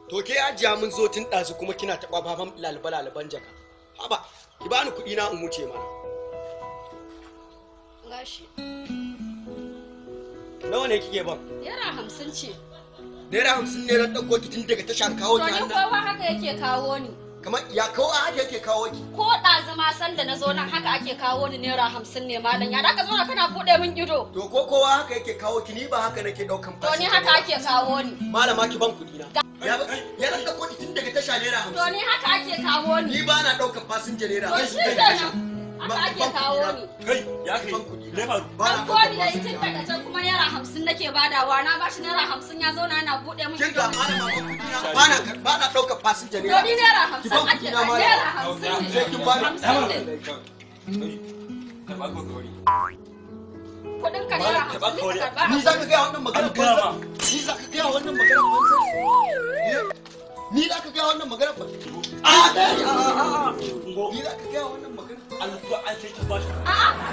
To ke ajiya mun zo tun ɗazu kuma kina taɓa baban lalaba-lalaban jaka. Haba, ki bani kuɗi na in wuce mana. Gashi. Nawa ne kike ban? Naira 50 ce. Naira 50 ne ran ɗauko ki tun daga tasha kawo ki hannu. To ni kowa haka yake kawo ni. Kamar ya kawo haka yake kawo ki? Ko ɗazu ma san da na zo nan haka ake kawo ni Naira 50 ne malam. Ya da ka zo na kana buɗe min ido. To ko kowa haka yake kawo ki, ni ba haka nake ɗaukan fasinja. To ni haka ake kawo ni. Malama ki ban kuɗi na. Ya ran ɗauko ki tun daga tasha Naira 50. To ni haka ake kawo ni. Ni ba na ɗaukan fasinja Naira 50. To shi kenan. Haka ake kawo ni. Kai, ya kai ban kuɗi. An kodi da tun daga can kuma Naira 50 nake badawa. Na bashi Naira 50 ya zauna yana buɗe min. Kin ga malama ban kuɗi na. Ba na ɗaukan fasinja Naira 50. To ni Naira 50 ake Naira 50 ne. Sai kin bani 50 ne. Karɓa ko kawai. Kudin ka Naira 50 ne ka karɓa. Ni za ka gaya wannan magana banza? Ni za ka gaya wannan magana banza? Ni za ka gaya wannan magana banza? Ni za ka gaya wannan magana banza? An sai ka bashi. A'a